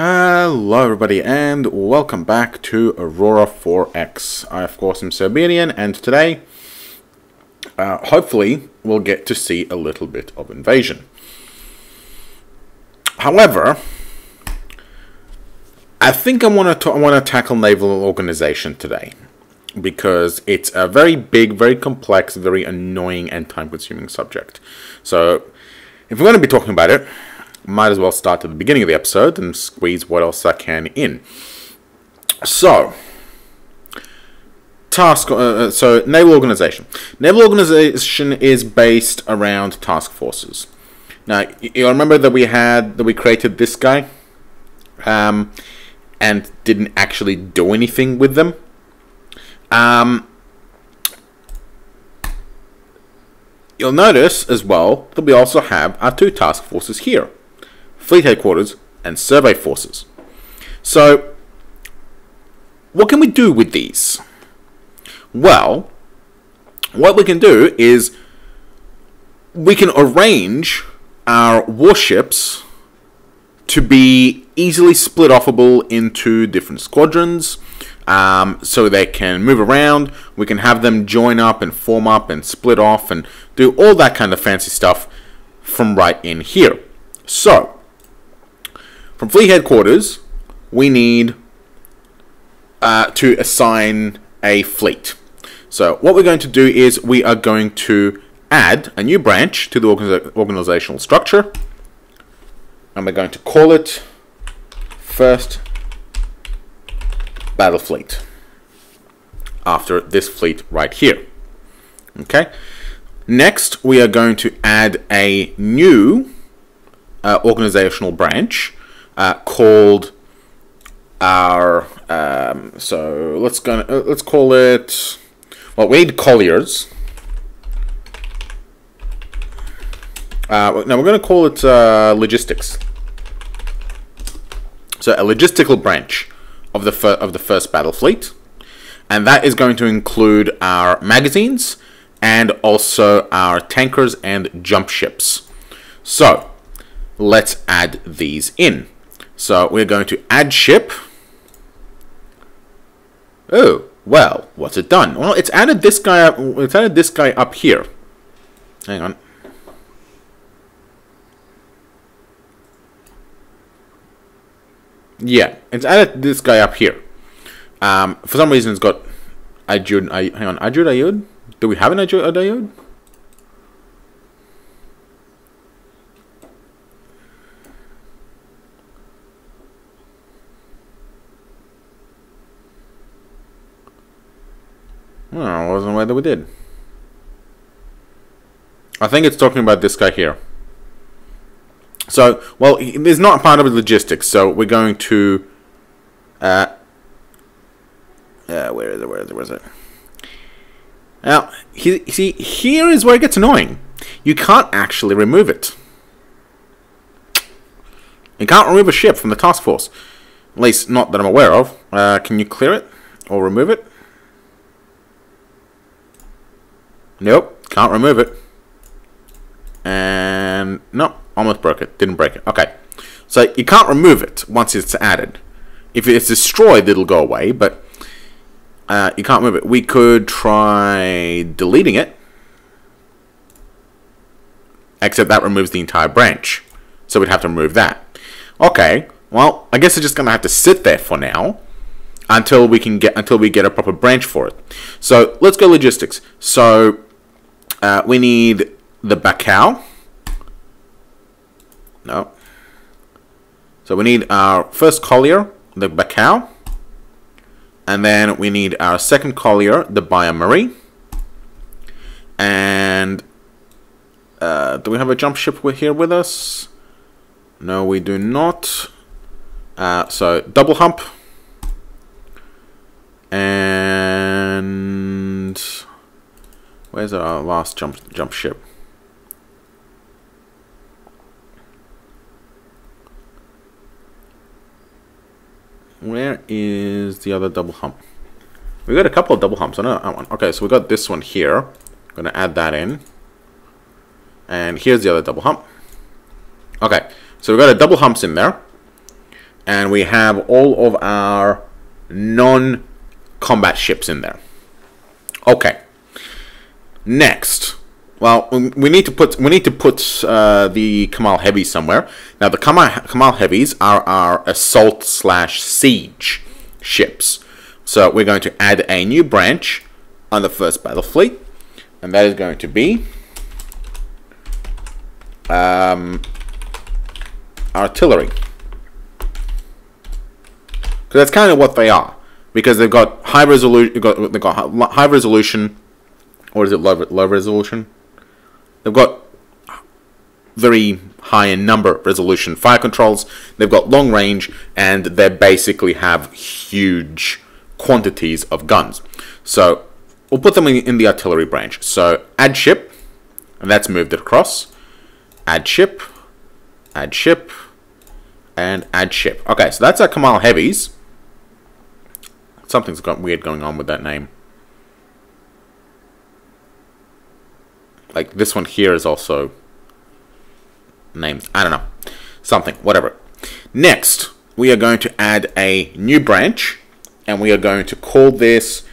Hello everybody and welcome back to Aurora 4X. I of course am Serbian, and today hopefully we'll get to see a little bit of invasion. However, I think I want to tackle Naval Organization today because it's a very big, very complex, very annoying and time-consuming subject. So if we're going to be talking about it, might as well start at the beginning of the episode and squeeze what else I can in. So, Naval Organization. Naval Organization is based around task forces. Now, you remember that we created this guy, and didn't actually do anything with them. You'll notice as well that we also have our two task forces here. Fleet Headquarters and Survey Forces. So, what can we do with these? Well, what we can do is we can arrange our warships to be easily split offable into different squadrons, so they can move around. We can have them join up and form up and split off and do all that kind of fancy stuff from right in here. So, from Fleet Headquarters, we need to assign a fleet. So what we're going to do is we are going to add a new branch to the organizational structure, and we're going to call it First Battle Fleet, after this fleet right here. Okay. Next, we are going to add a new organizational branch called our so let's call it, well, we need colliers. Now we're going to call it logistics. So a logistical branch of the first battle fleet, and that is going to include our magazines and also our tankers and jump ships. So let's add these in. So we're going to add ship. Oh, well, what's it done? Well, it's added this guy up. It's added this guy up here. Hang on. Yeah, it's added this guy up here. For some reason, it's got Ajud. Hang on, Ajud. Do we have an Ajud? Oh, I wasn't aware that we did. I think it's talking about this guy here. So, well, he's not part of the logistics, so we're going to... where is it? Now, see, here is where it gets annoying. You can't actually remove it. You can't remove a ship from the task force. At least, not that I'm aware of. Can you clear it? Or remove it? Nope, can't remove it. And no, almost broke it. Didn't break it. Okay, so you can't remove it once it's added. If it's destroyed, it'll go away, but you can't move it. We could try deleting it, except that removes the entire branch, so we'd have to remove that. Okay, well, I guess it's just gonna have to sit there for now until we get a proper branch for it. So let's go logistics. So we need the Bacau. No. So we need our first collier, the Bacau. And then we need our second collier, the Marie. And do we have a jump ship here with us? No, we do not. So double hump. And where's our last jump ship? Where is the other double hump? We got a couple of double humps on that one. Okay, so we got this one here. I'm gonna add that in. And here's the other double hump. Okay, so we've got a double humps in there. and we have all of our non-combat ships in there. Okay. Next, well, we need to put the Kamal Heavies somewhere. Now, the Kamal Heavies are our assault/siege ships. So we're going to add a new branch on the first battle fleet, and that is going to be artillery. Because that's kind of what they are, because they've got high resolution. They've got high resolution, or is it low resolution? They've got very high in number resolution fire controls. They've got long range, and they basically have huge quantities of guns. So we'll put them in the artillery branch. So add ship, and that's moved it across. Add ship, and add ship. Okay, so that's our Kamal Heavies. Something's got weird going on with that name. Like this one here is also named, I don't know, something, whatever. Next, we are going to add a new branch, and we are going to call this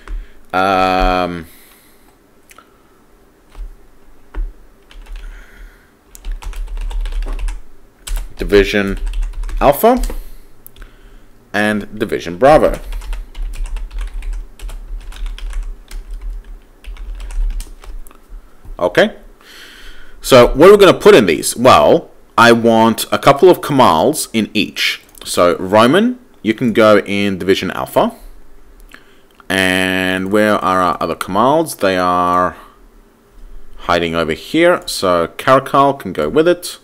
Division Alpha and Division Bravo. Okay, so what are we going to put in these? Well, I want a couple of Kamals in each. So Roman, you can go in Division Alpha. And where are our other Kamals? They are hiding over here. So Caracal can go with it.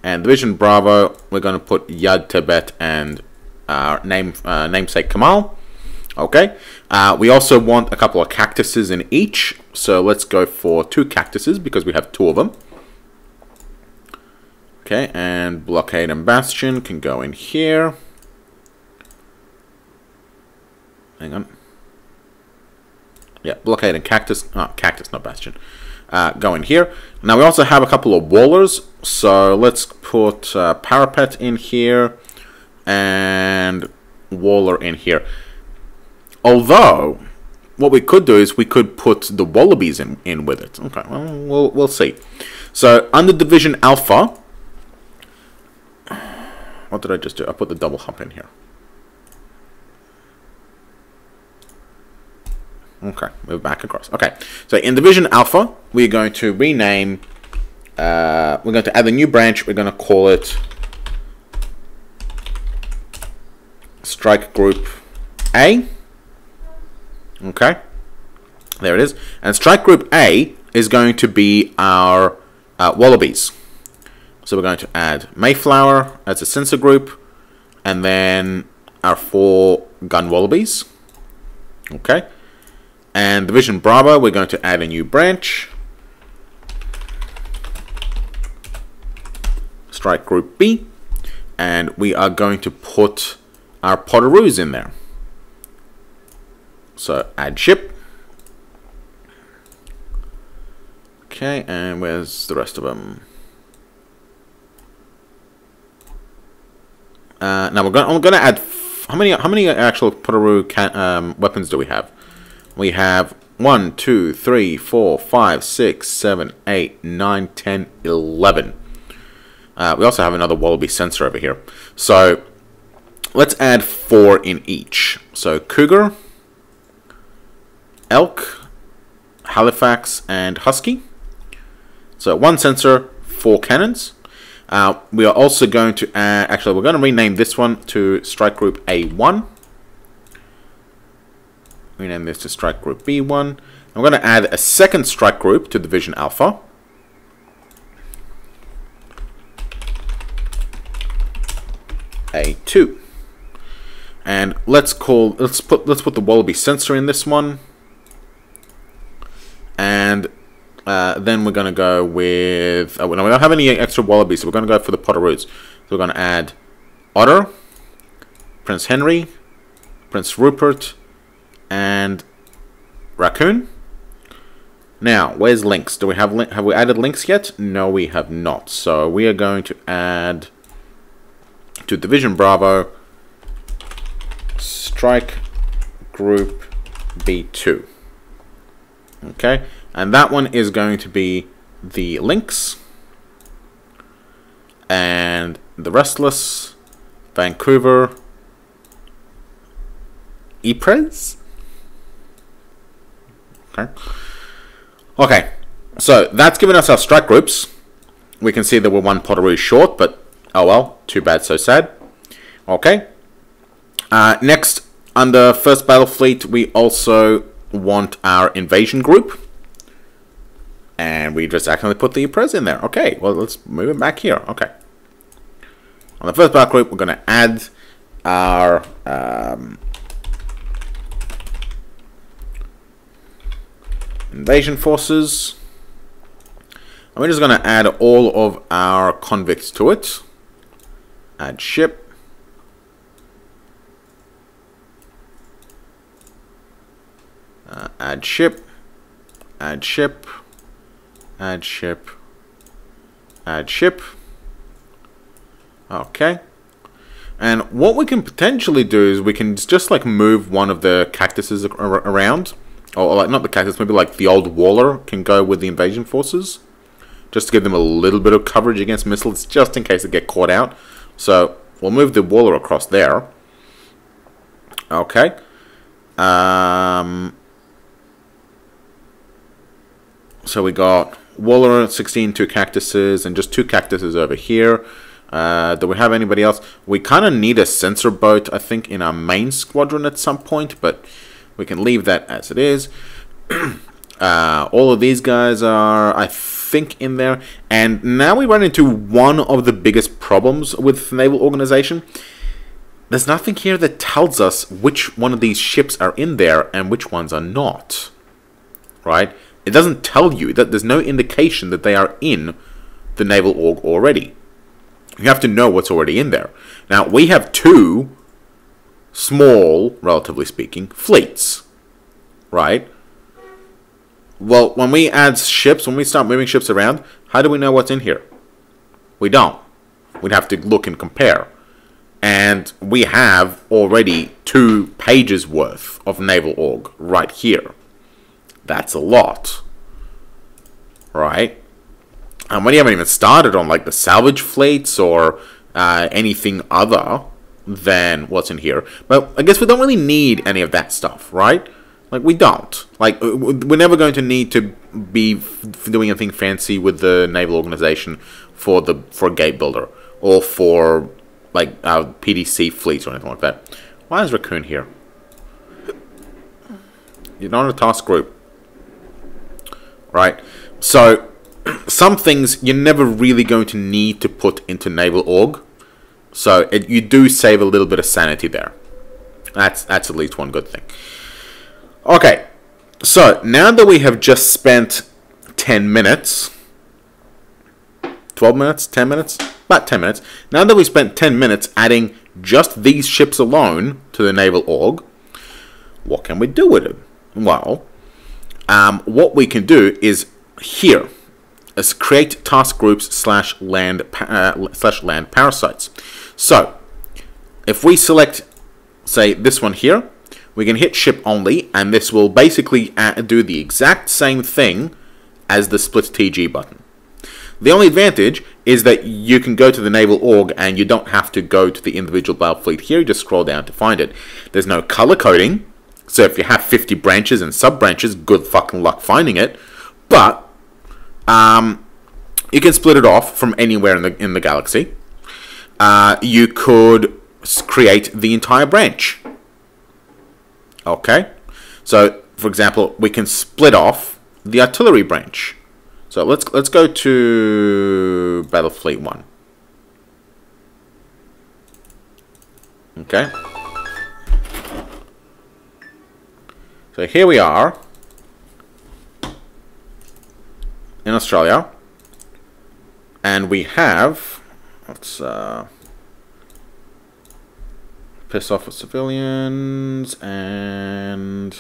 And Division Bravo, we're going to put Yad Tibet and our namesake Kamal. Okay, we also want a couple of cactuses in each, so let's go for 2 cactuses because we have 2 of them. Okay, and Blockade and Bastion can go in here. Hang on. Yeah, Blockade and Cactus, Cactus, not Bastion, go in here. Now we also have a couple of Wallers, so let's put Parapet in here and Waller in here. Although, what we could do is we could put the Wallabies in with it. Okay, well, we'll see. So, under Division Alpha, what did I just do? I put the double hump in here. Okay, move back across. Okay, so in Division Alpha, we're going to rename, we're going to add a new branch. We're going to call it Strike Group A. Okay, there it is. And Strike Group A is going to be our Wallabies. So we're going to add Mayflower as a sensor group, and then our 4 gun Wallabies. Okay, and Division Bravo, we're going to add a new branch. Strike Group B, and we are going to put our Potteroos in there. So add ship. Okay, and where's the rest of them? Now I'm going to add how many actual Potteroo weapons do we have? We have 1, 2, 3, 4, 5, 6, 7, 8, 9, 10, 11. We also have another Wallaby sensor over here. So let's add 4 in each. So Cougar, Elk, Halifax, and Husky. So 1 sensor, 4 cannons. We are also going to add, actually we're going to rename this one to Strike Group A1. Rename this to Strike Group B1. I'm going to add a second strike group to Division Alpha. A2. And let's put the Wallaby sensor in this one. And then we're going to go with... we don't have any extra Wallabies, so we're going to go for the Potteroos. So we're going to add Otter, Prince Henry, Prince Rupert, and Raccoon. Now, where's Lynx? Do we have we added Lynx yet? No, we have not. So we are going to add to Division Bravo strike group B2. Okay, and that one is going to be the Lynx and the Restless, Vancouver, Ypres. Okay, so that's given us our strike groups. We can see that we're one Potteroo short, but oh well, too bad, so sad. Okay, next, under First Battle Fleet, we also want our invasion group. And we just accidentally put the Ypres in there. Okay, well, let's move it back here. Okay. On the First Battle Group, we're going to add our invasion forces. And we're just going to add all of our convicts to it. Add ship. Add ship. Add ship. Add ship. Add ship. Okay. And what we can potentially do is we can just like move one of the cactuses around. Or like not the cactus, maybe like the old Waller can go with the invasion forces. Just to give them a little bit of coverage against missiles, just in case they get caught out. So we'll move the Waller across there. Okay. So we got Waller, 16, 2 cactuses, and just 2 cactuses over here. Do we have anybody else? We kind of need a sensor boat, I think, in our main squadron at some point, but we can leave that as it is. All of these guys are, I think, in there. And now we run into one of the biggest problems with Naval Organization. There's nothing here that tells us which one of these ships are in there and which ones are not. Right? It doesn't tell you that there's no indication that they are in the Naval Org already. You have to know what's already in there. Now, we have 2 small, relatively speaking, fleets. Right? Well, when we add ships, when we start moving ships around, how do we know what's in here? We don't. We'd have to look and compare. And we have already 2 pages worth of Naval Org right here. That's a lot. Right? And we haven't even started on like the salvage fleets or anything other than what's in here. But I guess we don't really need any of that stuff, right? Like, we don't. Like, we're never going to need to be doing anything fancy with the Naval Organization for a gate builder. Or for, like, our PDC fleets or anything like that. Why is Raccoon here? You're not a task group. Right? So, some things you're never really going to need to put into Naval Org. So, you do save a little bit of sanity there. That's at least one good thing. Okay, so now that we have just spent 10 minutes, 12 minutes, 10 minutes, about 10 minutes. Now that we spent 10 minutes adding just these ships alone to the Naval Org, what can we do with it? Well, what we can do is here, is create task groups / land parasites. So, if we select, say, this one here, we can hit ship only, and this will basically do the exact same thing as the split TG button. The only advantage is that you can go to the Naval Org and you don't have to go to the individual battle fleet here, you just scroll down to find it. There's no color coding, so if you have 50 branches and sub-branches, good fucking luck finding it. But, you can split it off from anywhere in the galaxy. You could create the entire branch. Okay, so for example, we can split off the artillery branch. So let's go to Battle Fleet 1. Okay. So here we are in Australia, and we have, let's piss off with civilians and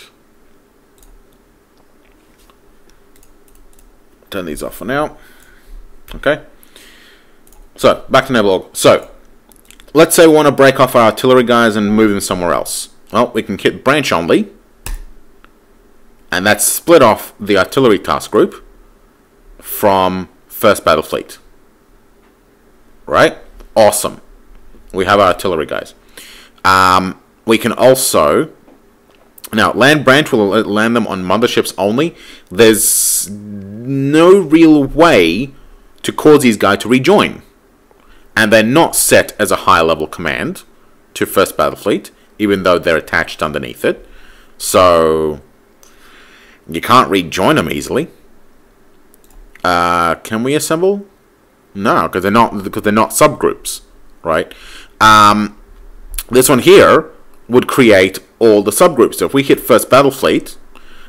turn these off for now. Okay. So back to Naval Org. So let's say we want to break off our artillery guys and move them somewhere else. Well, we can hit branch only, and that's split off the artillery task group from 1st Battle Fleet. Right? Awesome. We have our artillery guys. We can also... Now, land branch will land them on motherships only. There's no real way to cause these guys to rejoin. And they're not set as a high level command to 1st Battle Fleet, even though they're attached underneath it. So you can't rejoin them easily. Can we assemble? No, because they're not subgroups, right? This one here would create all the subgroups. So if we hit 1st Battle Fleet,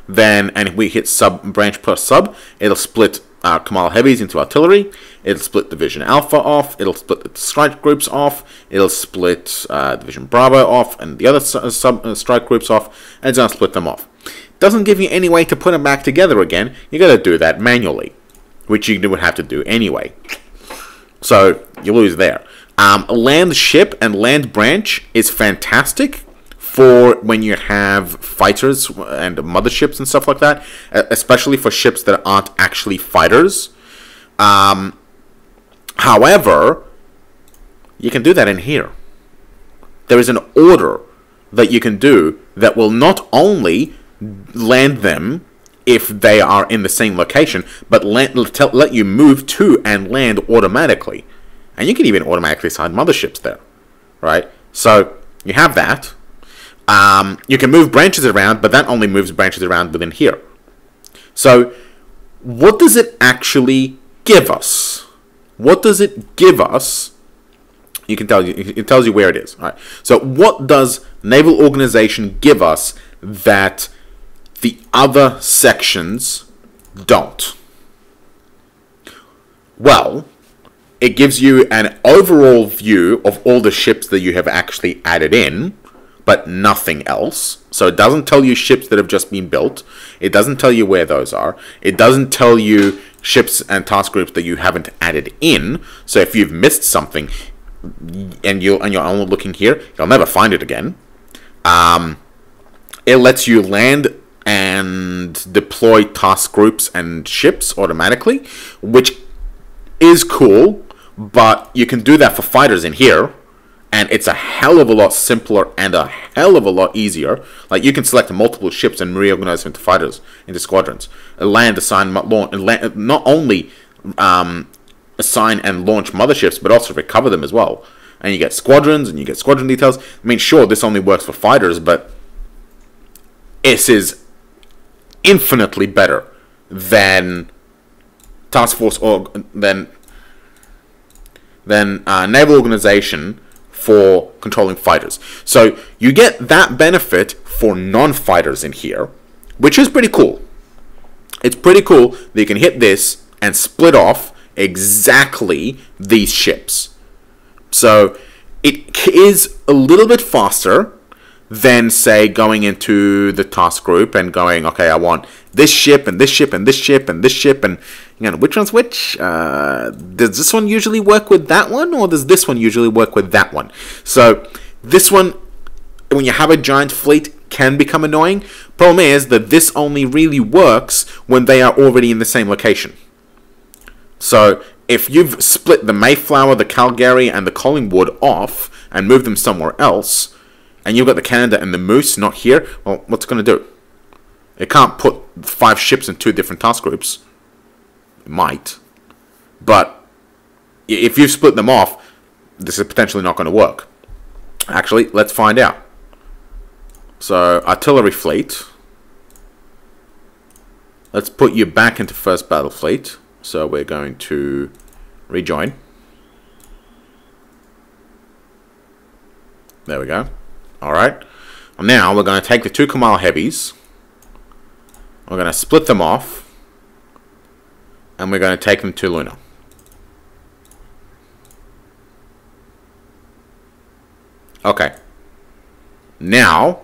then and if we hit branch per sub, it'll split Kamal Heavies into artillery. It'll split Division Alpha off. It'll split the strike groups off. It'll split Division Bravo off, and the other strike groups off. And it's gonna split them off. Doesn't give you any way to put them back together again. You got to do that manually, which you would have to do anyway. So you lose there. Land ship and land branch is fantastic for when you have fighters and motherships and stuff like that, especially for ships that aren't actually fighters. However, you can do that in here. There is an order that you can do that will not only land them if they are in the same location, but let you move to and land automatically. And you can even automatically assign motherships there, right? So you have that. You can move branches around, but that only moves branches around within here. So what does it actually give us? What does it give us? You can tell you, it tells you where it is. All right. So what does Naval Organization give us that the other sections don't? Well, it gives you an overall view of all the ships that you have actually added in, but nothing else. So it doesn't tell you ships that have just been built. It doesn't tell you where those are. It doesn't tell you ships and task groups that you haven't added in. So if you've missed something and you're only looking here, you'll never find it again. It lets you land and deploy task groups and ships automatically, which is cool, but you can do that for fighters in here. And it's a hell of a lot simpler and a hell of a lot easier. Like, you can select multiple ships and reorganize them into fighters, into squadrons. Land, assign, launch, and not only assign and launch motherships, but also recover them as well. And you get squadrons, and you get squadron details. I mean, sure, this only works for fighters, but this is infinitely better than Task Force or than Naval Organization for controlling fighters. So you get that benefit for non-fighters in here, which is pretty cool. It's pretty cool that you can hit this and split off exactly these ships. So it is a little bit faster than, say, going into the task group and going, okay, I want this ship and this ship and this ship and this ship, and you know, which one's which? Does this one usually work with that one, or does this one usually work with that one? So this one, when you have a giant fleet, can become annoying. Problem is that this only really works when they are already in the same location. So if you've split the Mayflower, the Calgary, and the Collingwood off and moved them somewhere else, and you've got the Canada and the Moose not here, well, what's it going to do? It can't put 5 ships in 2 different task groups. It might. But if you've split them off, this is potentially not going to work. Actually, let's find out. So, artillery fleet. Let's put you back into 1st Battle Fleet. So we're going to rejoin. There we go. Alright. Now we're going to take the 2 Kamal Heavies. We're going to split them off. And we're going to take them to Luna. Okay. Now,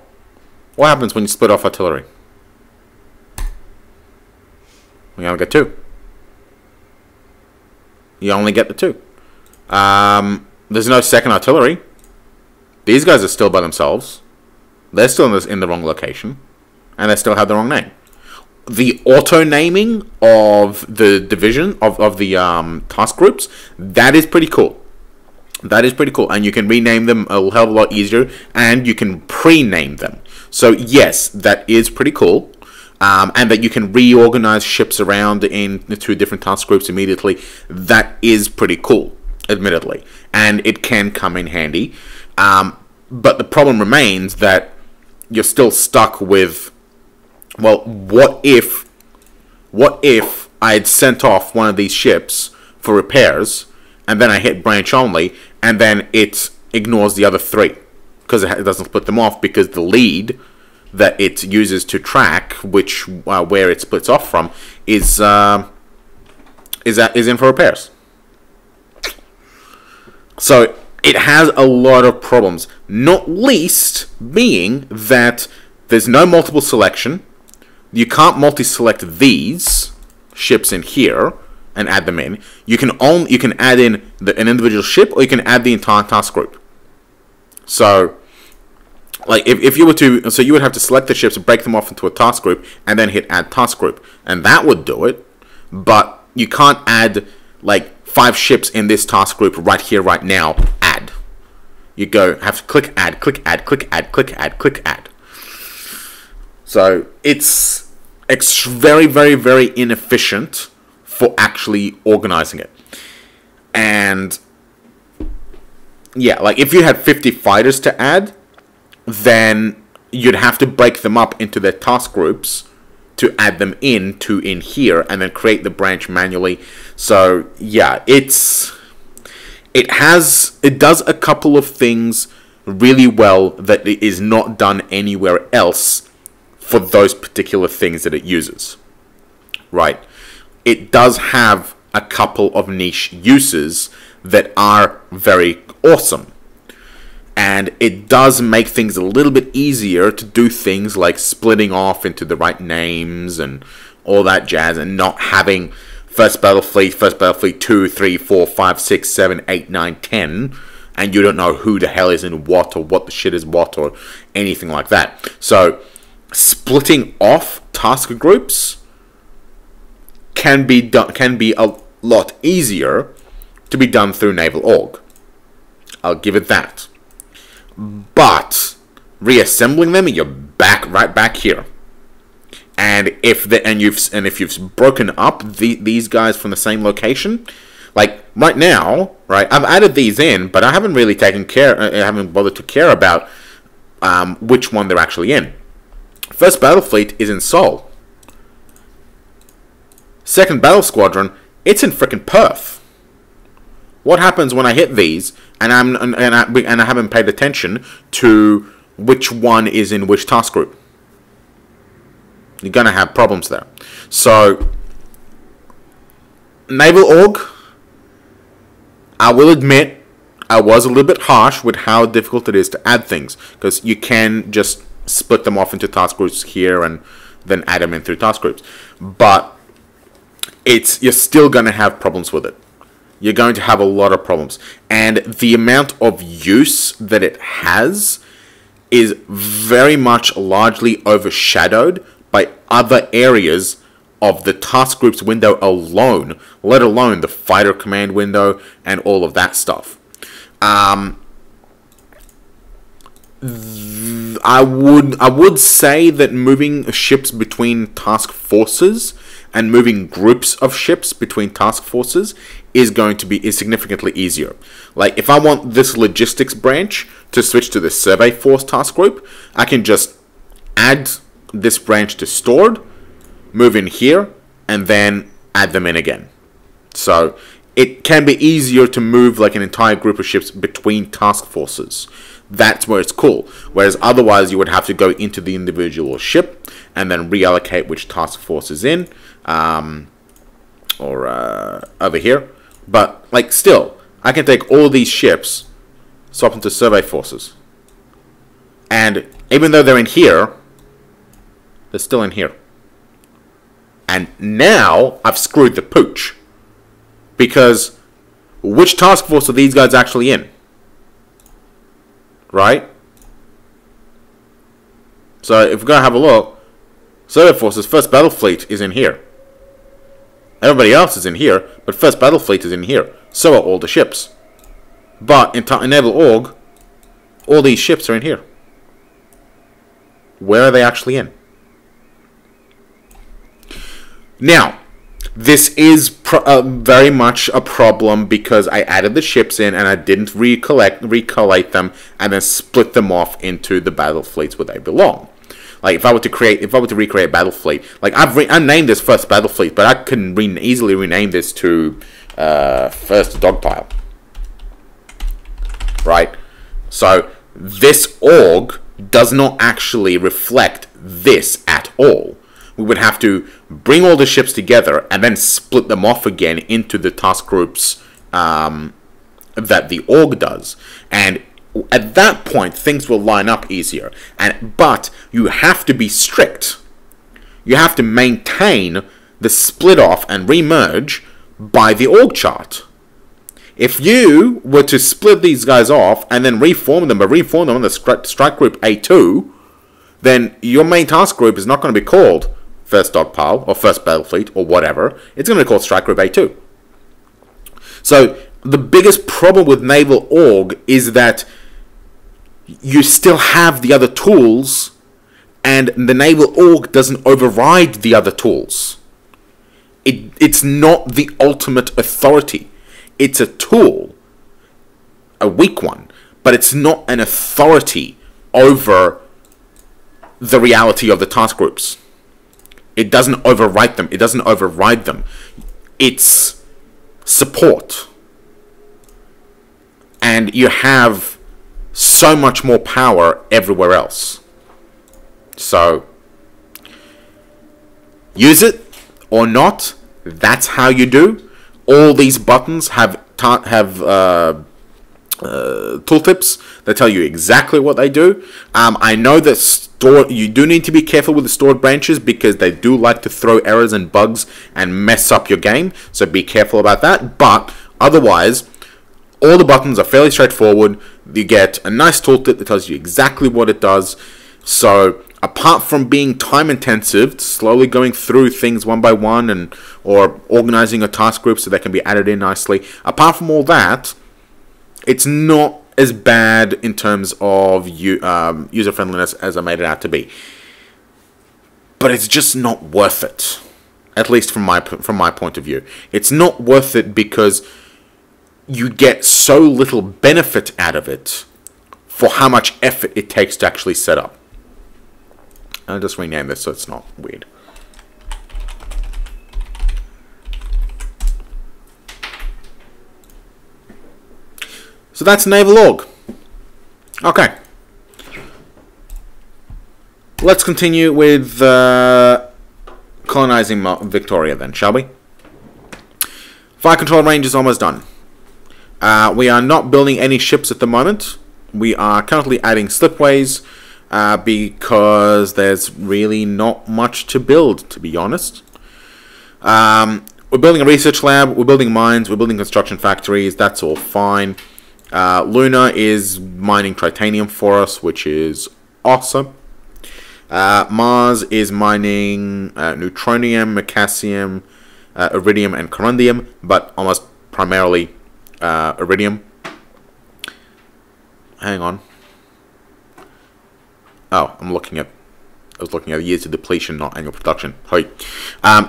what happens when you split off artillery? We only get 2. You only get the 2. There's no second artillery. These guys are still by themselves. They're still in the wrong location, and they still have the wrong name. The auto-naming of the division, of the task groups, that is pretty cool. That is pretty cool, and you can rename them a hell of a lot easier, and you can pre-name them. So yes, that is pretty cool. And that you can reorganize ships around into different task groups immediately. That is pretty cool, admittedly. And it can come in handy. But the problem remains that you're still stuck with, well, what if I had sent off one of these ships for repairs, and then I hit branch only, and then it ignores the other three, because it doesn't split them off, because the lead that it uses to track where it splits off from is in for repairs. So it has a lot of problems, not least being that there's no multiple selection. You can't multi-select these ships in here and add them in. You can add in an individual ship, or you can add the entire task group. So, like, if you were to, so you would have to select the ships, break them off into a task group, and then hit add task group, and that would do it. But you can't add like 5 ships in this task group right here, right now. Add. You have to click add, click add, click add, click add, click add. So it's very, very, very inefficient for actually organizing it. And yeah, like if you had 50 fighters to add, then you'd have to break them up into their task groups to add them in here, and then create the branch manually. So yeah, it does a couple of things really well that it is not done anywhere else for those particular things that it uses. Right? It does have a couple of niche uses that are very awesome. And it does make things a little bit easier to do things like splitting off into the right names and all that jazz, and not having First Battle Fleet 2, 3, 4, 5, 6, 7, 8, 9, 10, and you don't know who the hell is in what, or what the shit is what, or anything like that. So, splitting off task groups can be a lot easier to be done through Naval Org. I'll give it that. But reassembling them, you're right back here. And if you've broken up these guys from the same location, like right now, right? I've added these in, but I haven't really I haven't bothered to care about which one they're actually in. First Battle Fleet is in Seoul. Second Battle Squadron, it's in frickin' Perth. What happens when I hit these and I haven't paid attention to which one is in which task group? You're gonna have problems there. So, Naval Org, I will admit, I was a little bit harsh with how difficult it is to add things, because you can just split them off into task groups here and then add them in through task groups. But you're still gonna have problems with it. You're going to have a lot of problems. And the amount of use that it has is very much largely overshadowed by other areas of the task groups window alone, let alone the fighter command window and all of that stuff. I would say that moving ships between task forces and moving groups of ships between task forces is significantly easier. Like, if I want this logistics branch to switch to the survey force task group, I can just add this branch to stored, move in here, and then add them in again. So it can be easier to move like an entire group of ships between task forces. That's where it's cool. Whereas otherwise you would have to go into the individual ship and then reallocate which task force is in, or over here. But like, still, I can take all these ships, swap them to survey forces, and even though they're in here, they're still in here. And now I've screwed the pooch, because which task force are these guys actually in? Right? So if we're going to have a look, Survey Forces, 1st Battle Fleet is in here. Everybody else is in here, but 1st Battle Fleet is in here. So are all the ships. But in Naval Org, all these ships are in here. Where are they actually in? Now, this is very much a problem because I added the ships in and I didn't recollate them and then split them off into the battle fleets where they belong. Like if I were to recreate battle fleet, like I named this 1st Battle Fleet, but I can easily rename this to 1st Dogpile. Right? So this org does not actually reflect this at all. We would have to bring all the ships together and then split them off again into the task groups that the org does. And at that point, things will line up easier. But you have to be strict. You have to maintain the split off and remerge by the org chart. If you were to split these guys off and then reform them, but reform them on the strike group A2, then your main task group is not going to be called 1st Dogpile or 1st Battle Fleet or whatever. It's going to be called strike group A2. So the biggest problem with Naval Org is that you still have the other tools and the Naval Org doesn't override the other tools. It's not the ultimate authority. It's a tool, a weak one, but it's not an authority over the reality of the task groups. It doesn't overwrite them. It doesn't override them. It's support. And you have so much more power everywhere else. So, use it or not, that's how you do. All these buttons have tooltips that tell you exactly what they do. I know that you do need to be careful with the stored branches because they do like to throw errors and bugs and mess up your game. So be careful about that. But otherwise, all the buttons are fairly straightforward. You get a nice tooltip that tells you exactly what it does. So apart from being time intensive, slowly going through things one by one or organizing a task group so they can be added in nicely, apart from all that, it's not as bad in terms of user friendliness as I made it out to be. But it's just not worth it, at least from my point of view. It's not worth it because you get so little benefit out of it for how much effort it takes to actually set up. I'll just rename this so it's not weird. So that's Naval Org. Okay. Let's continue with colonizing Victoria then, shall we? Fire control range is almost done. We are not building any ships at the moment. We are currently adding slipways because there's really not much to build, to be honest. We're building a research lab, we're building mines, we're building construction factories, that's all fine. Luna is mining titanium for us, which is awesome. Mars is mining neutronium, macassium, iridium, and corundium, but almost primarily iridium. Hang on. Oh, I was looking at the years of depletion, not annual production.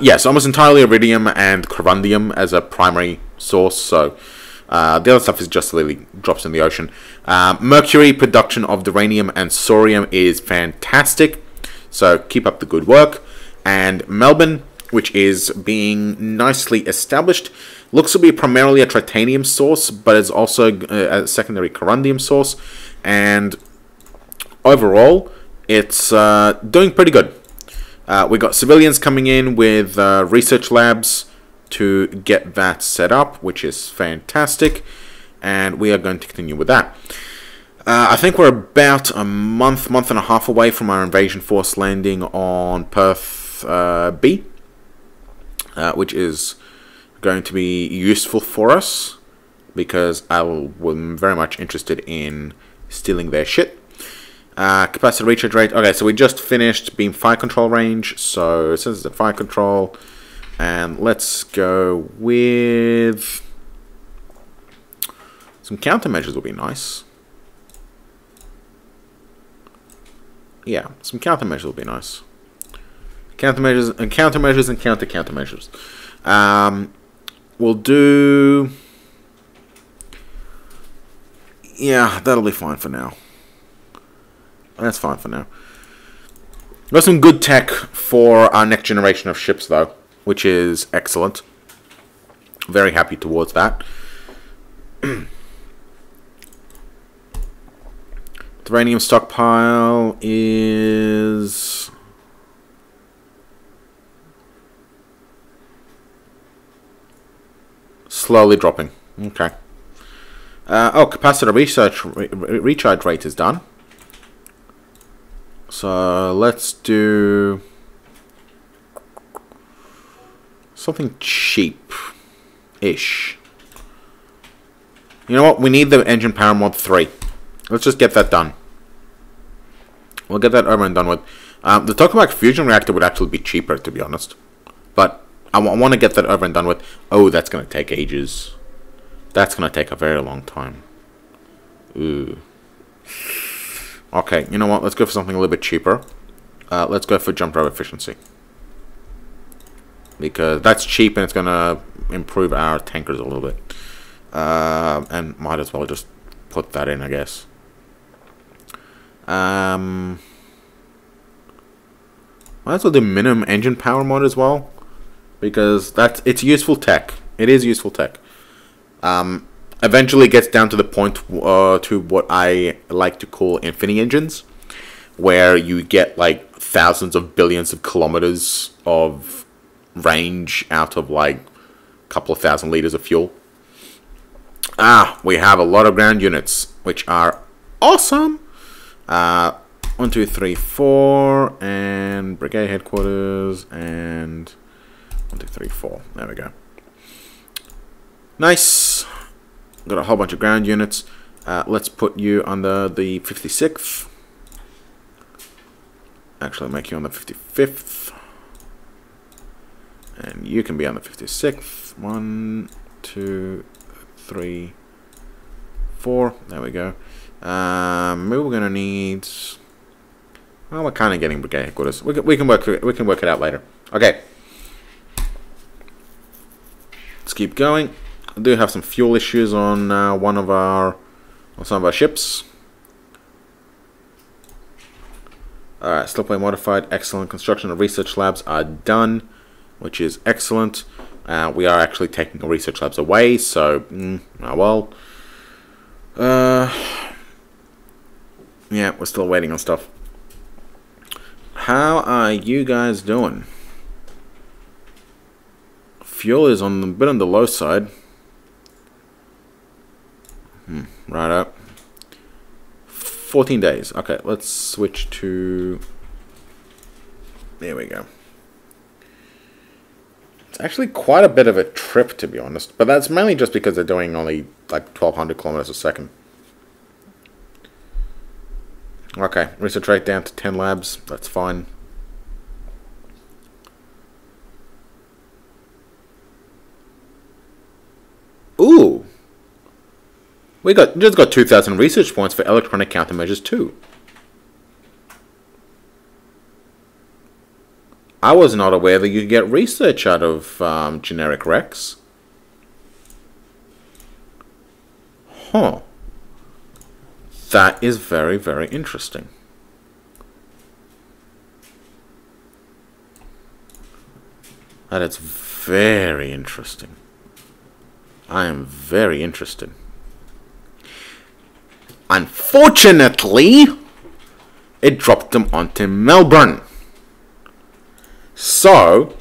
Yes, almost entirely iridium and corundium as a primary source, so the other stuff is just literally drops in the ocean. Mercury production of uranium and thorium is fantastic, so keep up the good work. And Melbourne, which is being nicely established, looks to be primarily a titanium source, but is also a secondary corundium source. And overall, it's doing pretty good. We got civilians coming in with research labs to get that set up, which is fantastic, and we are going to continue with that. I think we're about a month and a half away from our invasion force landing on Perth B, which is going to be useful for us because I'm very much interested in stealing their shit. Capacity recharge rate. Okay, so we just finished beam fire control range. So it says the fire control. And let's go with some countermeasures will be nice. Yeah, some countermeasures will be nice. Countermeasures and countermeasures and countermeasures. We'll do... Yeah, that'll be fine for now. That's fine for now. Got some good tech for our next generation of ships, though, which is excellent. Very happy towards that. Uranium stockpile is... slowly dropping. Okay. Oh, capacitor recharge rate is done. So let's do something cheap-ish. You know what? We need the engine power mod 3. Let's just get that done. We'll get that over and done with. The tokamak fusion reactor would actually be cheaper, to be honest. But I want to get that over and done with. Oh, that's going to take ages. That's going to take a very long time. Ooh. Okay, you know what? Let's go for something a little bit cheaper. Let's go for jump drive efficiency. Because that's cheap and it's going to improve our tankers a little bit. And might as well just put that in, I guess. Might as well do minimum engine power mod as well. Because it's useful tech. It is useful tech. Eventually it gets down to the point to what I like to call infinity engines, where you get like thousands of billions of kilometers of range out of like a couple of thousand liters of fuel. We have a lot of ground units, which are awesome. 1, 2, 3, 4, and brigade headquarters, and 1, 2, 3, 4. There we go. Nice. Got a whole bunch of ground units. Let's put you under the 56th. Actually, I'll make you on the 55th. And you can be on the 56th. 1, 2, 3, 4. There we go. Maybe we're gonna need. Well, we're kind of getting brigade headquarters. We can work it out later. Okay. Let's keep going. I do have some fuel issues on some of our ships. Alright, slipway modified. Excellent. Construction of research labs are done, which is excellent. We are actually taking the research labs away, so oh well. Yeah, we're still waiting on stuff. How are you guys doing? Fuel is a bit on the low side. Right up. 14 days. Okay, let's switch to... There we go. It's actually quite a bit of a trip, to be honest. But that's mainly just because they're doing only like 1,200 kilometers a second. Okay, research rate down to 10 labs. That's fine. Ooh! We just got 2,000 research points for electronic countermeasures too. I was not aware that you could get research out of generic Rex. Huh. That is very, very interesting. That is very interesting. I am very interested. Unfortunately, it dropped them onto Melbourne. So,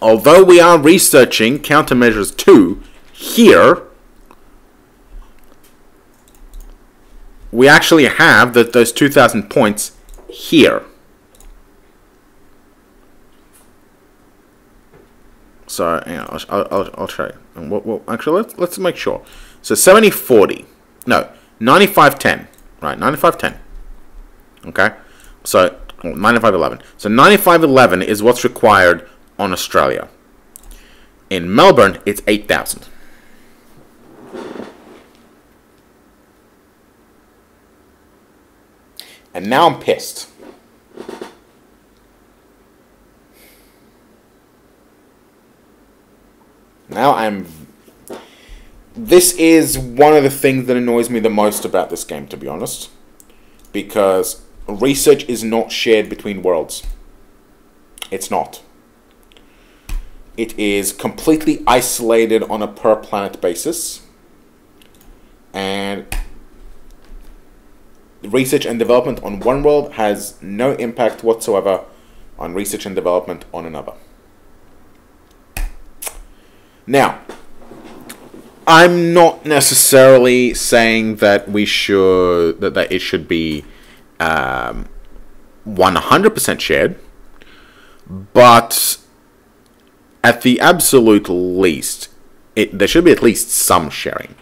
although we are researching countermeasures 2 here, we actually have those 2,000 points here. So, yeah, I'll show you. And actually, let's make sure. So 70-40. No, 95-10. Right, 95-10. Okay, so 9511. So 9511 is what's required on Australia. In Melbourne, it's 8,000. And now I'm pissed. This is one of the things that annoys me the most about this game, to be honest. Because research is not shared between worlds. It's not. It is completely isolated on a per planet basis. And research and development on one world has no impact whatsoever on research and development on another. Now, I'm not necessarily saying that we should that it should be 100% shared, but at the absolute least, there should be at least some sharing.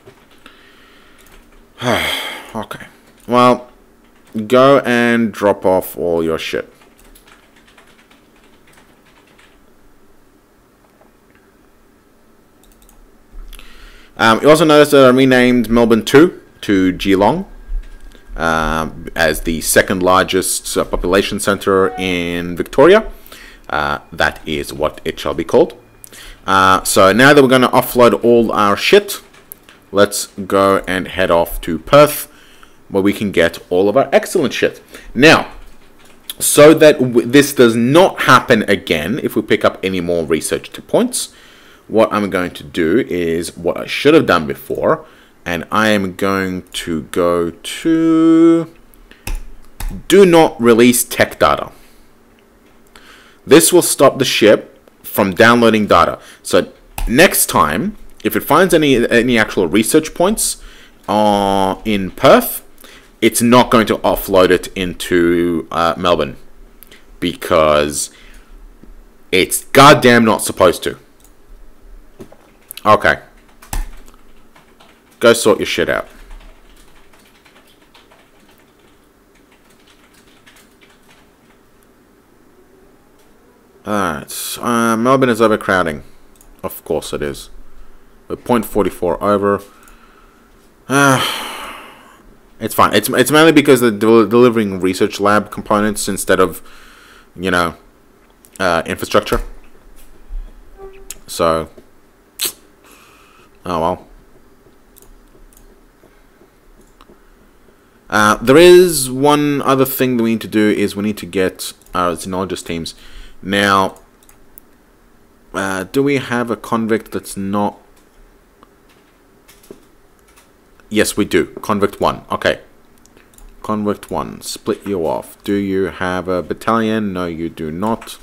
Okay, well, go and drop off all your shit. You also notice that I renamed Melbourne 2 to Geelong as the second largest population centre in Victoria. That is what it shall be called. So now that we're going to offload all our shit, let's go and head off to Perth, where we can get all of our excellent shit. Now, so that this does not happen again, if we pick up any more research points, what I'm going to do is what I should have done before, and I am going to go to do not release tech data. This will stop the ship from downloading data. So next time, if it finds any actual research points in Perth, it's not going to offload it into Melbourne, because it's goddamn not supposed to. Okay. Go sort your shit out. Alright. Melbourne is overcrowding. Of course it is. We're 0.44 over. It's fine. It's mainly because they're delivering research lab components instead of, you know, infrastructure. So... oh well. There is one other thing that we need to do, is we need to get our xenologist teams. Now, do we have a convict that's not... yes, we do. Convict 1. Okay. Convict 1. Split you off. Do you have a battalion? No, you do not.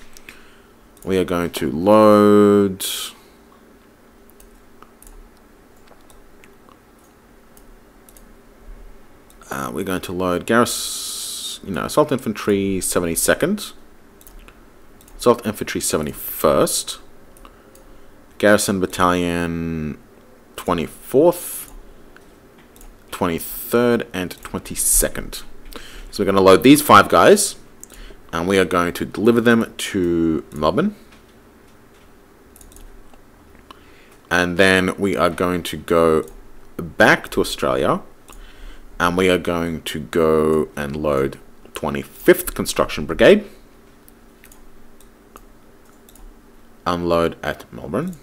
We are going to load... we're going to load Assault Infantry 72nd, Assault Infantry 71st, Garrison Battalion 24th, 23rd, and 22nd. So we're going to load these 5 guys, and we are going to deliver them to Melbourne. And then we are going to go back to Australia, and we are going to go and load 25th Construction Brigade. Unload at Melbourne.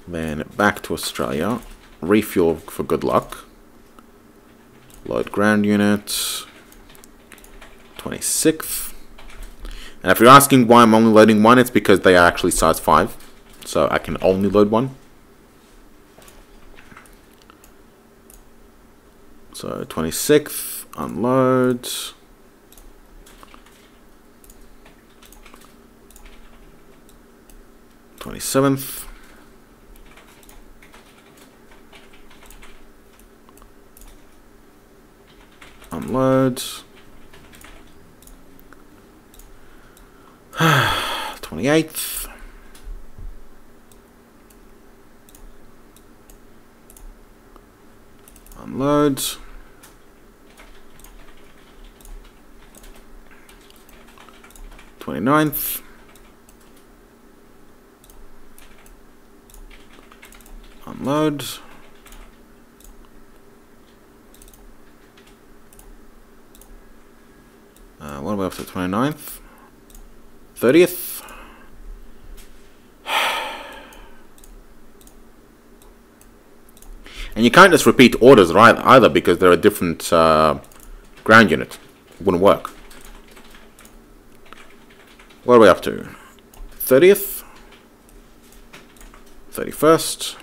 Then back to Australia. Refuel for good luck. Load ground unit. 26th. And if you're asking why I'm only loading 1, it's because they are actually size 5. So I can only load 1. So 26th, unload. th 27th. Unload. 28th. Unload. 29th. Unload. What are we up to? 29th? 30th? And you can't just repeat orders right either, because they're a different ground unit. It wouldn't work. What are we up to? 30th? 31st?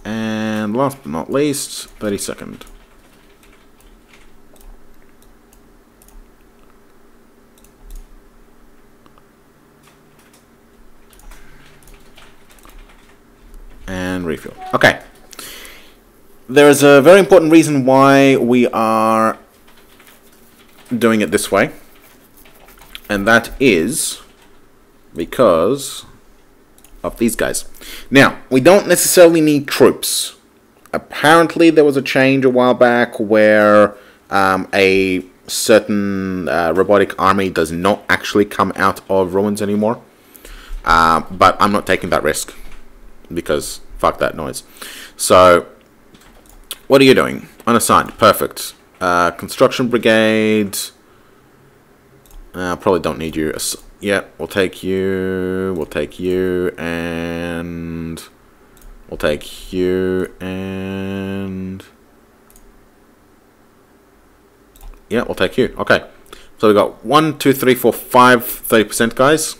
And last but not least, 32nd. And refuel. Okay. There is a very important reason why we are doing it this way. And that is because of these guys. Now, we don't necessarily need troops. Apparently, there was a change a while back where a certain robotic army does not actually come out of ruins anymore. But I'm not taking that risk, because fuck that noise. So, what are you doing? Unassigned. Perfect. Construction brigade. Probably don't need you. Yeah, we'll take you. We'll take you, and we'll take you, and yeah, we'll take you. Okay. So we got 1, 2, 3, 4, 5 30% guys,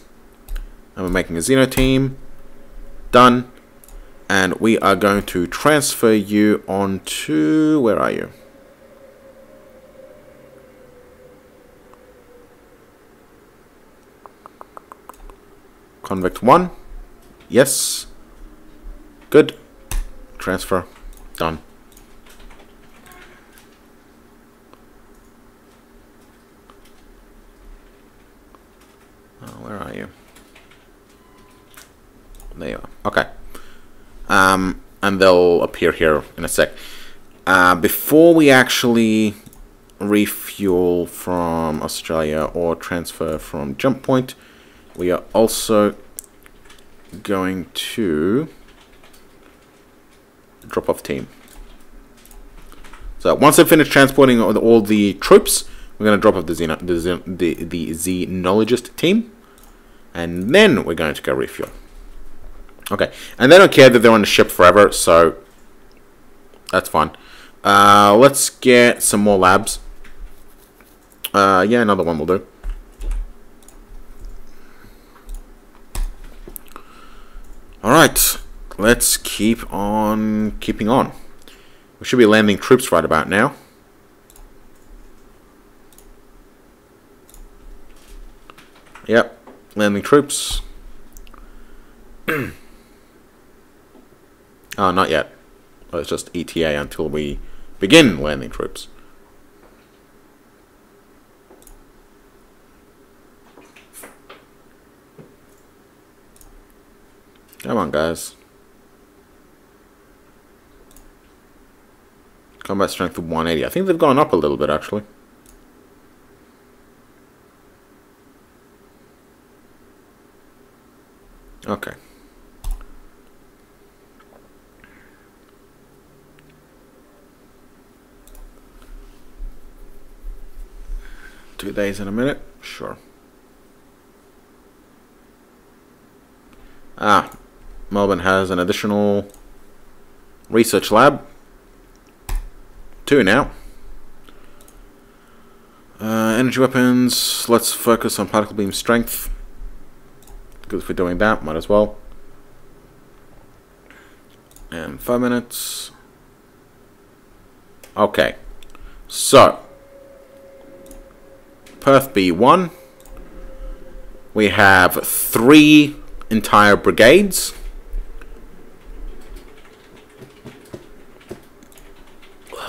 and we're making a Xeno team. Done. And we are going to transfer you onto, where are you? Convict 1. Yes. Good. Transfer. Done. Where are you? There you are. Okay. And they'll appear here in a sec. Before we actually refuel from Australia or transfer from Jump Point, we are also going to drop off team. So once I finish transporting all the troops, we're going to drop off the xenologist team, and then we're going to go refuel. Okay, and they don't care that they're on the ship forever, so that's fine. Let's get some more labs. Yeah, another one will do. Alright, let's keep on keeping on. We should be landing troops right about now. Yep, landing troops. Oh, not yet. It's just ETA until we begin landing troops. Come on, guys. Combat strength of 180. I think they've gone up a little bit, actually. Okay. Two days in a minute? Sure. Melbourne has an additional research lab. 2 now. Energy weapons. Let's focus on particle beam strength, because if we're doing that, might as well. And 5 minutes. Okay. So, Perth B1. We have 3 entire brigades.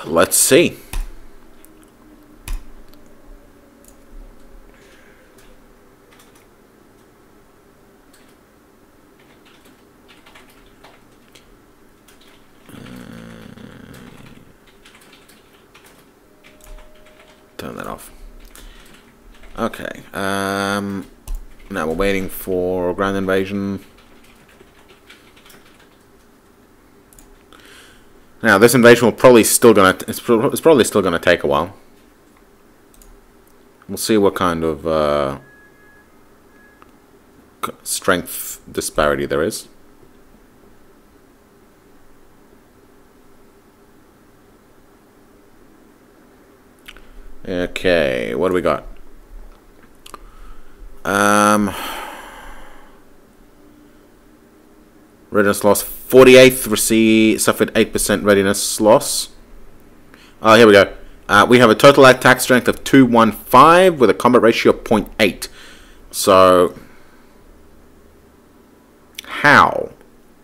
Let's see. turn that off. Okay. Now we're waiting for ground invasion. Now this invasion will probably still gonna it's probably still gonna take a while. We'll see what kind of strength disparity there is. Okay, what do we got? Readiness loss. 48th suffered 8% readiness loss. Oh, here we go. We have a total attack strength of 215 with a combat ratio of 0.8. So, how?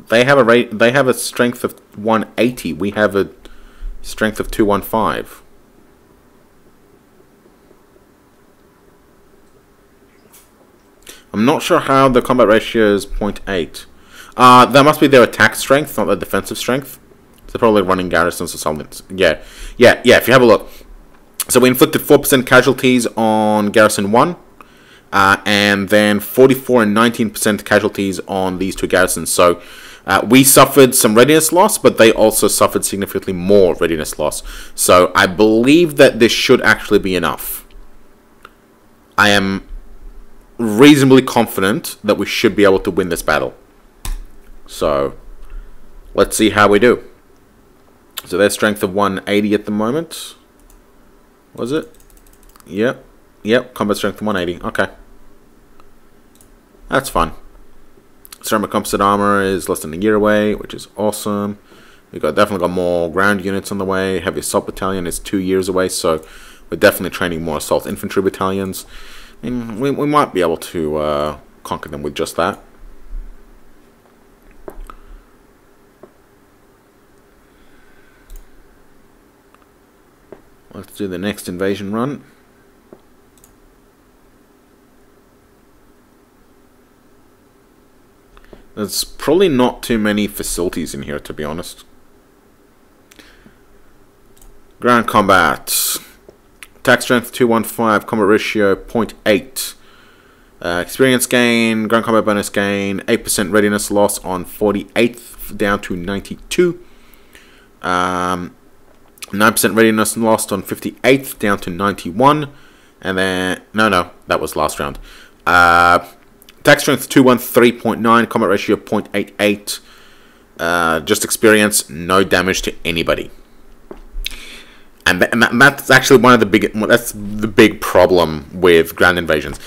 They have a strength of 180. We have a strength of 215. I'm not sure how the combat ratio is 0.8. That must be their attack strength, not their defensive strength. They're probably running garrisons or something. Yeah. If you have a look. So we inflicted 4% casualties on Garrison 1. And then 44 and 19% casualties on these two garrisons. So we suffered some readiness loss, but they also suffered significantly more readiness loss. So I believe that this should actually be enough. I am reasonably confident that we should be able to win this battle. So let's see how we do. So their strength of 180 at the moment. Was it? Yep. Combat strength of 180. Okay. That's fine. Ceramic composite armor is less than a year away, which is awesome. We definitely got more ground units on the way. Heavy assault battalion is 2 years away, so we're definitely training more assault infantry battalions. I mean, we might be able to conquer them with just that. Let's do the next invasion run. There's probably not too many facilities in here, to be honest. Ground combat. Attack strength 215, combat ratio 0.8. Experience gain, ground combat bonus gain, 8% readiness loss on 48th down to 92. 9% readiness lost on 58th down to 91. And then, no, that was last round. Attack strength 213.9, combat ratio 0.88. Just experience, no damage to anybody. And that's actually one of the big problem with ground invasions.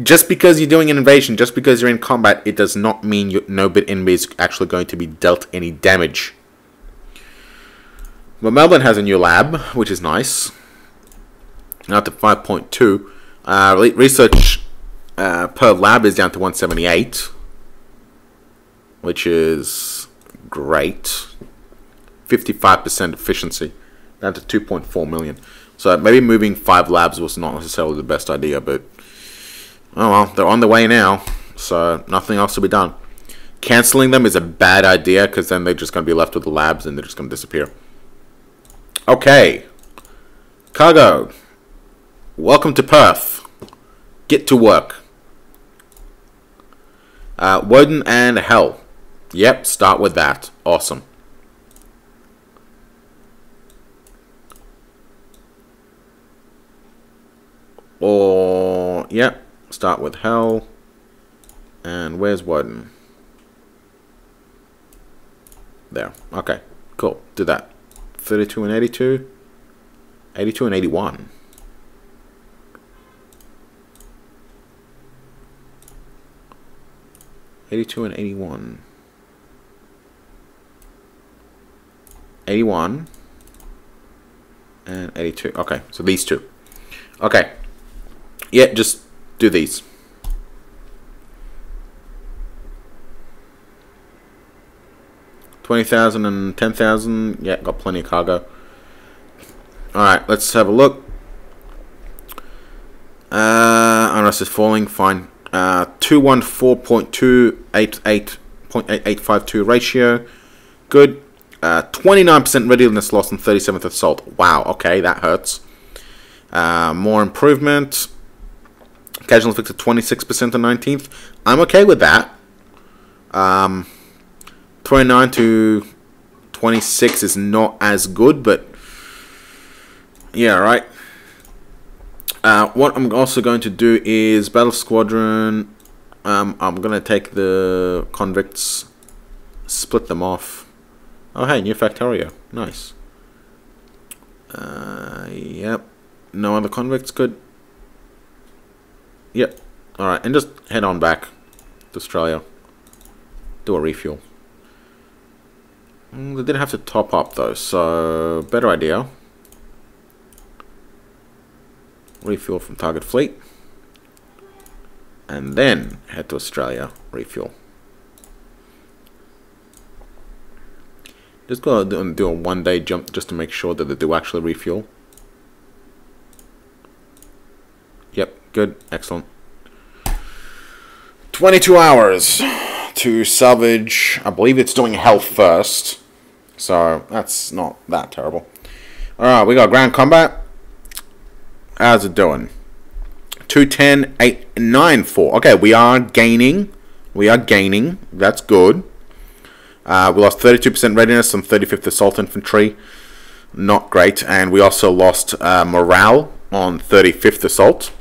Just because you're doing an invasion, just because you're in combat, it does not mean no enemy is actually going to be dealt any damage. But Melbourne has a new lab, which is nice. Now to 5.2. Research per lab is down to 178, which is great. 55% efficiency, down to 2.4 million. So maybe moving 5 labs was not necessarily the best idea, but oh well, they're on the way now, so nothing else to be done. Cancelling them is a bad idea, because then they're just going to be left with the labs and they're just going to disappear. Okay. Cargo. Welcome to Perth. Get to work. Woden and Hell. Yep, start with that. Awesome. Or, yep, start with Hell. And where's Woden? There. Okay, cool. Do that. 32 and 82. 82 and 81. And 81. 81 and 82. Okay, so these two. Okay. Yeah, just do these. $20,000 and $10,000. Yeah, got plenty of cargo. Alright, let's have a look. Unless it's falling, fine. 214.288.8852 ratio. Good. 29% readiness loss on 37th assault. Wow, okay, that hurts. More improvement. Occasional inflicted 26% on 19th. I'm okay with that. 29 to 26 is not as good, but yeah, right. What I'm also going to do is Battle Squadron. I'm going to take the convicts, split them off. Oh, hey, new Factorio. Nice. Yep. No other convicts, good. Yep. Alright, and just head on back to Australia. Do a refuel. They didn't have to top up though, so better idea. Refuel from target fleet. And then head to Australia, refuel. Just go and do a 1 day jump just to make sure that they do actually refuel. Yep, good, excellent. 22 hours to salvage. I believe it's doing health first, so that's not that terrible. Alright, we got ground combat. How's it doing? 210, 894. Okay, we are gaining. We are gaining. That's good. We lost 32% readiness on 35th Assault Infantry. Not great. And we also lost morale on 35th Assault.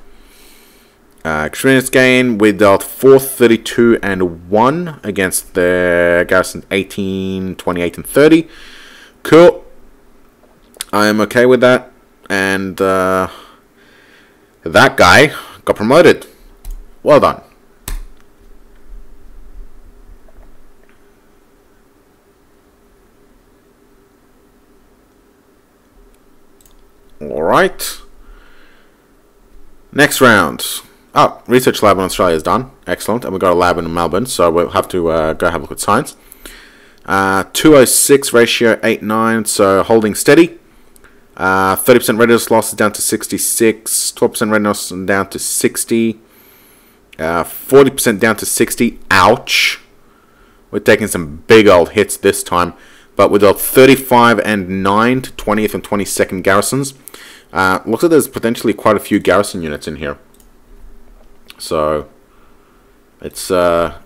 Experience gain, we dealt 432 and 1 against the garrison 18, 28 and 30. Cool. I am okay with that. And that guy got promoted. Well done. Alright. Next round. Oh, research lab in Australia is done. Excellent. And we've got a lab in Melbourne, so we'll have to go have a look at science. 206 ratio, 89, so holding steady. 30% readiness loss is down to 66. 12% readiness down to 60. 40% down to 60. Ouch. We're taking some big old hits this time. But we got 35 and 9 to 20th and 22nd garrisons. Looks like there's potentially quite a few garrison units in here. So it's a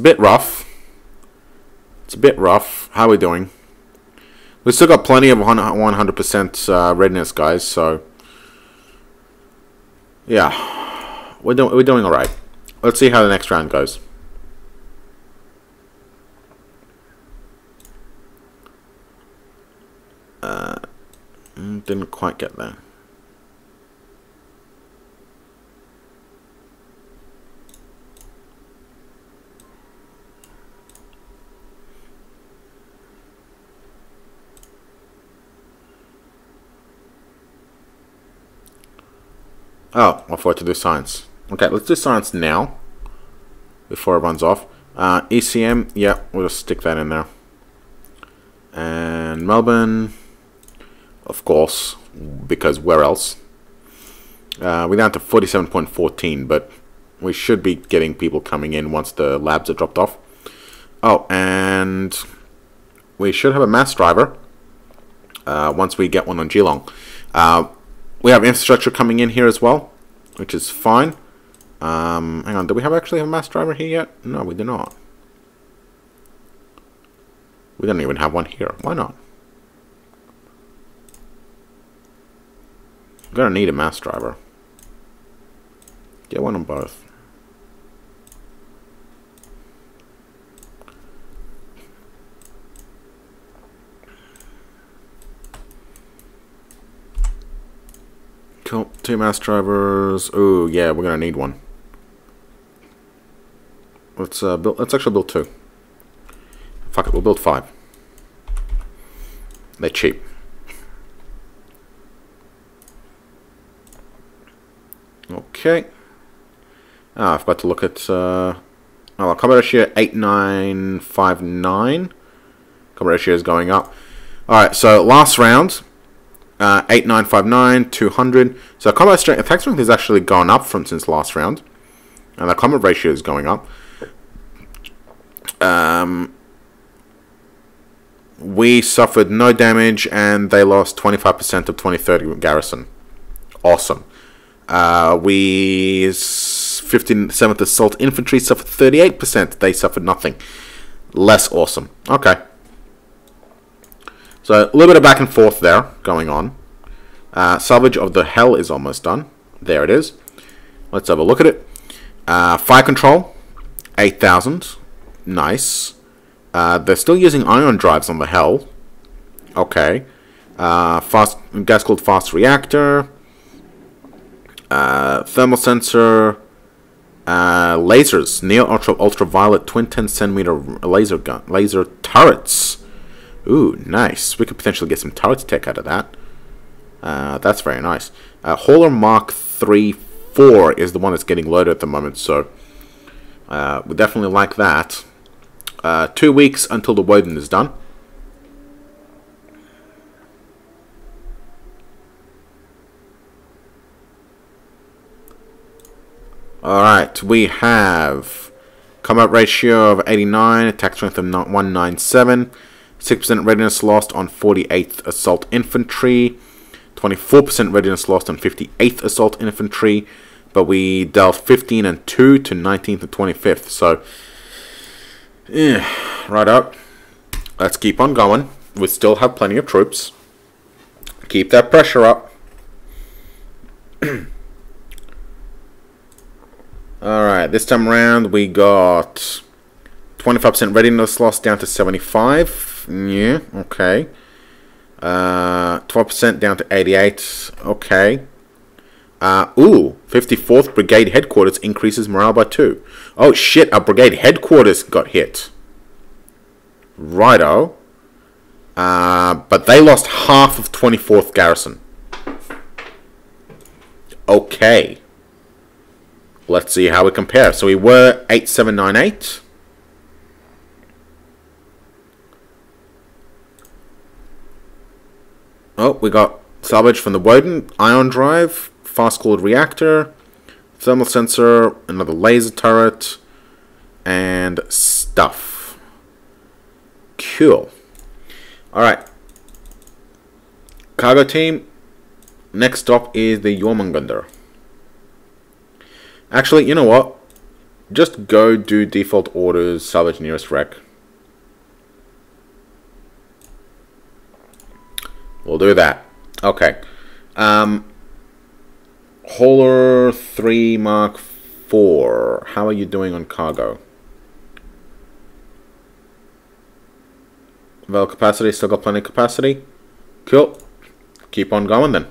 bit rough. It's a bit rough. How are we doing? We've still got plenty of 100% readiness, guys. So yeah, we're doing all right. Let's see how the next round goes. Didn't quite get there. Oh, I forgot to do science. Okay, let's do science now before it runs off. ECM, yeah, we'll just stick that in there. And Melbourne, of course, because where else? We're down to 47.14, but we should be getting people coming in once the labs are dropped off. Oh, and we should have a mass driver once we get one on Geelong. We have infrastructure coming in here as well, which is fine. Hang on, do we actually have a mass driver here yet? No, we do not. We don't even have one here. Why not? I'm gonna need a mass driver. Get one on both. Cool. 2 mass drivers. Oh yeah, we're gonna need one. Let's actually build 2. Fuck it, we'll build 5. They're cheap. Okay. I've got to look at combat ratio 8959. Combat ratio is going up. Alright, so last round 8959, 200. So combat strength, attack strength has actually gone up since last round. And the combat ratio is going up. We suffered no damage and they lost 25% of 2030 garrison. Awesome. We 57th Assault Infantry suffered 38%. They suffered nothing. Less awesome. Okay. So a little bit of back and forth there going on. Salvage of the Hell is almost done. There it is. Let's have a look at it. Fire control, 8,000. Nice. They're still using ion drives on the Hell. Okay. Fast gas-cooled fast reactor. Thermal sensor. Lasers. Near ultraviolet twin 10cm laser turrets. Ooh, nice. We could potentially get some turret tech out of that. That's very nice. Hauler Mark 3-4 is the one that's getting loaded at the moment, so we definitely like that. 2 weeks until the Woden is done. Alright, we have combat ratio of 89, attack strength of 197, 6% readiness lost on 48th Assault Infantry, 24% readiness lost on 58th Assault Infantry, but we dealt 15 and 2 to 19th and 25th, so right up. Let's keep on going. We still have plenty of troops. Keep that pressure up. Alright, this time around we got 25% readiness lost down to 75. Yeah, okay. 12% down to 88. Okay. 54th Brigade Headquarters increases morale by 2. Oh shit, our Brigade Headquarters got hit. Righto. But they lost half of 24th Garrison. Okay. Let's see how we compare. So we were 8798. Oh, we got salvage from the Woden, ion drive, fast-cooled reactor, thermal sensor, another laser turret, and stuff. Cool. Alright. Cargo team. Next stop is the Jormungandr. Actually, you know what? Just go do default orders, salvage nearest wreck. We'll do that. Okay. Hauler 3 Mark 4. How are you doing on cargo? Well, capacity, still got plenty of capacity. Cool. Keep on going then.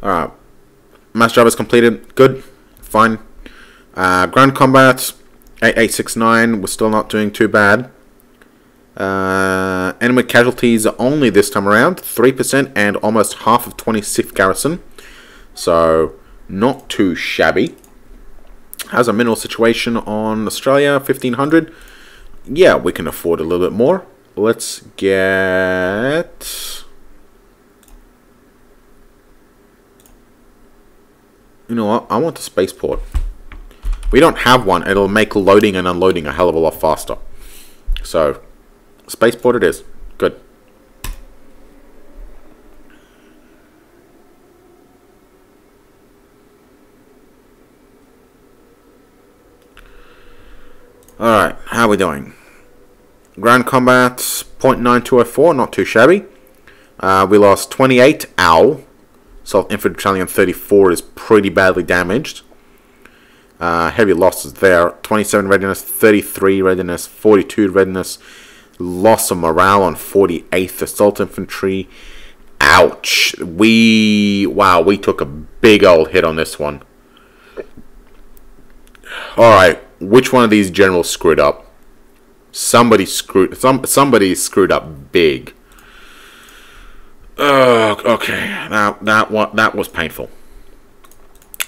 Alright. Mass drive is completed. Good. Fine. Ground combat 8869. We're still not doing too bad. Enemy casualties are only this time around 3% and almost half of 26th Garrison. So not too shabby. How's a mineral situation on Australia? 1500. Yeah, we can afford a little bit more. Let's get... You know what? I want a spaceport. We don't have one. It'll make loading and unloading a hell of a lot faster. So, spaceport it is. Good. Alright, how are we doing? Ground combat, 0.9204, not too shabby. We lost 28. Ow. Assault Infantry Battalion 34 is pretty badly damaged. Heavy losses there. 27 readiness, 33 readiness, 42 readiness. Loss of morale on 48th Assault Infantry. Ouch. Wow, we took a big old hit on this one. Alright, which one of these generals screwed up? Somebody screwed up big. Okay. Now that was painful.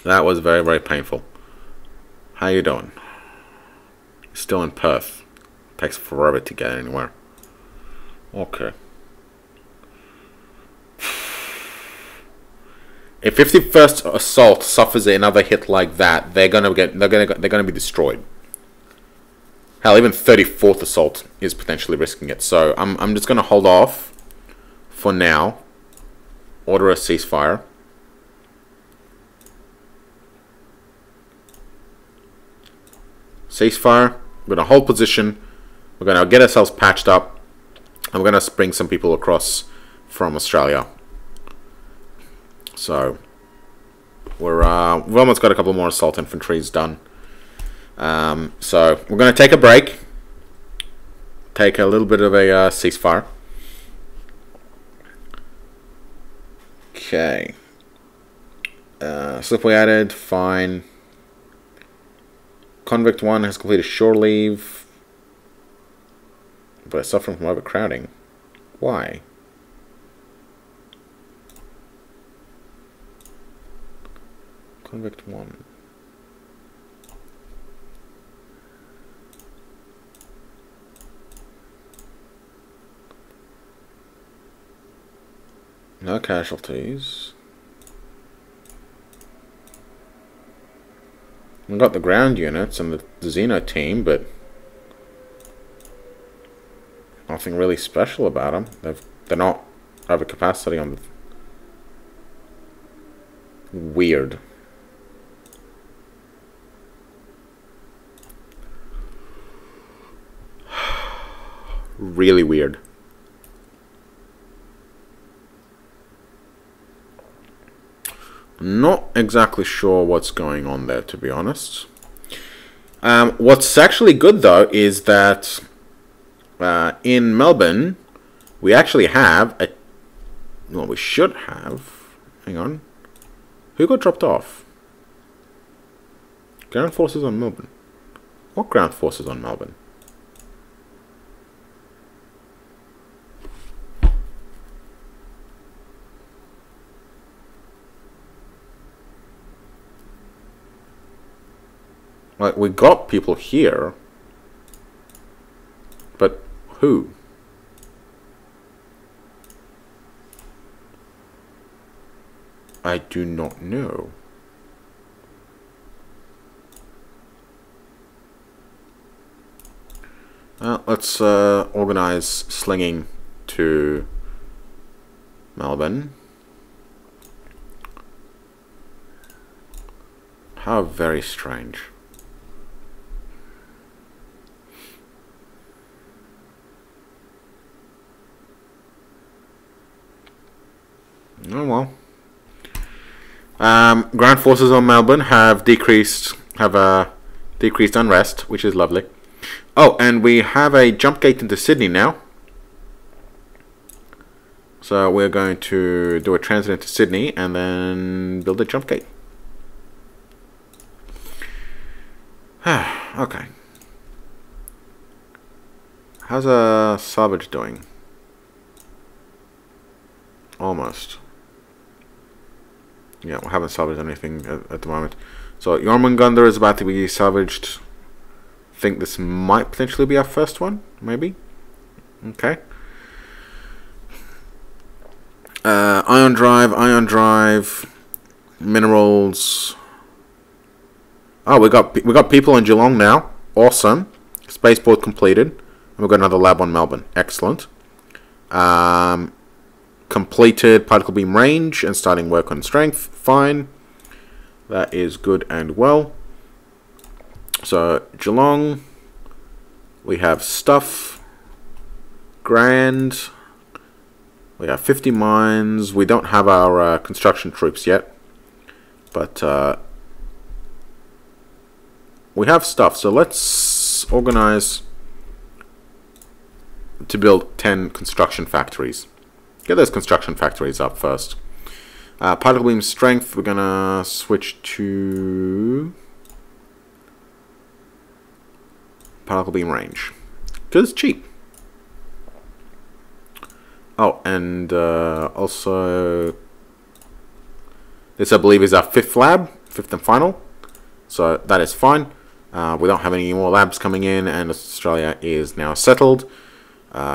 That was very, very painful. How you doing? Still in Perth. Takes forever to get anywhere. Okay. If 51st Assault suffers another hit like that, they're gonna be destroyed. Hell, even 34th assault is potentially risking it. So I'm just going to hold off for now. Order a ceasefire. Ceasefire. We're going to hold position. We're going to get ourselves patched up. And we're going to bring some people across from Australia. So we've almost got a couple more assault infantries done. So we're going to take a break. Take a little bit of a ceasefire. Okay. Slipway added. Fine. Convict 1 has completed shore leave. But is suffering from overcrowding. Why? Convict 1. No casualties. We've got the ground units and the Xeno team, but nothing really special about them. They're not over capacity on the... Weird. Really weird. Not exactly sure what's going on there, to be honest. What's actually good, though, is that in Melbourne, we actually have a... Well, we should have... Hang on. Who got dropped off? Ground forces on Melbourne. What ground forces on Melbourne? Like, we got people here, but who? I do not know. Let's organize slinging to Melbourne. How very strange. Oh well. Ground forces on Melbourne have decreased unrest, which is lovely. Oh, and we have a jump gate into Sydney now. So we're going to do a transit into Sydney and then build a jump gate. Okay. How's salvage doing? Almost. Yeah, we haven't salvaged anything at the moment. So Jormungandr is about to be salvaged. I think this might potentially be our first one, maybe. Okay. Ion drive, minerals. Oh, we got people in Geelong now. Awesome. Spaceport completed. And we've got another lab on Melbourne. Excellent. Completed particle beam range and starting work on strength. Fine. That is good and well. So, Geelong. We have stuff. Grand. We have 50 mines. We don't have our construction troops yet. But we have stuff. So, let's organize to build 10 construction factories. Get those construction factories up first. Particle beam strength, we're gonna switch to particle beam range, because it's cheap. Oh, and also this, I believe, is our fifth and final. So that is fine. We don't have any more labs coming in, and Australia is now settled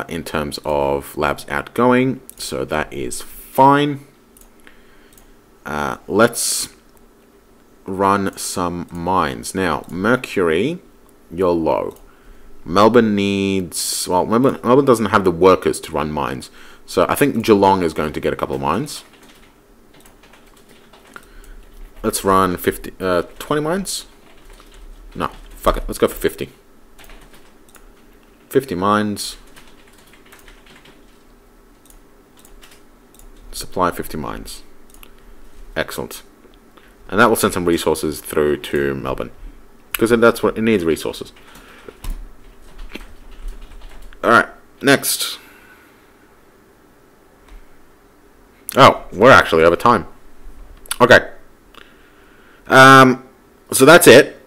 in terms of labs outgoing, so that is fine. Let's run some mines. Now, Mercury, you're low. Melbourne needs... Well, Melbourne doesn't have the workers to run mines. So I think Geelong is going to get a couple of mines. Let's run 20 mines? No, fuck it. Let's go for 50. 50 mines. Supply 50 mines. Excellent. And that will send some resources through to Melbourne. Because that's what it needs, resources. Alright, next. Oh, we're actually over time. Okay. So that's it.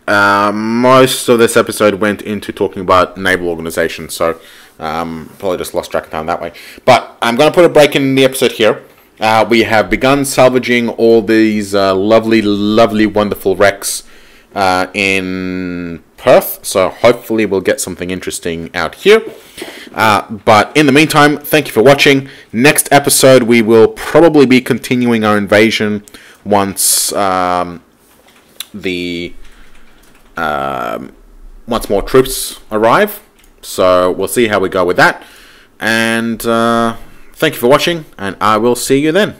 Most of this episode went into talking about Naval Organization, so probably just lost track of time that way. But I'm going to put a break in the episode here. We have begun salvaging all these lovely, wonderful wrecks in Perth, so hopefully we'll get something interesting out here. But in the meantime, thank you for watching. Next episode, we will probably be continuing our invasion once once more troops arrive. So we'll see how we go with that. And thank you for watching, and I will see you then.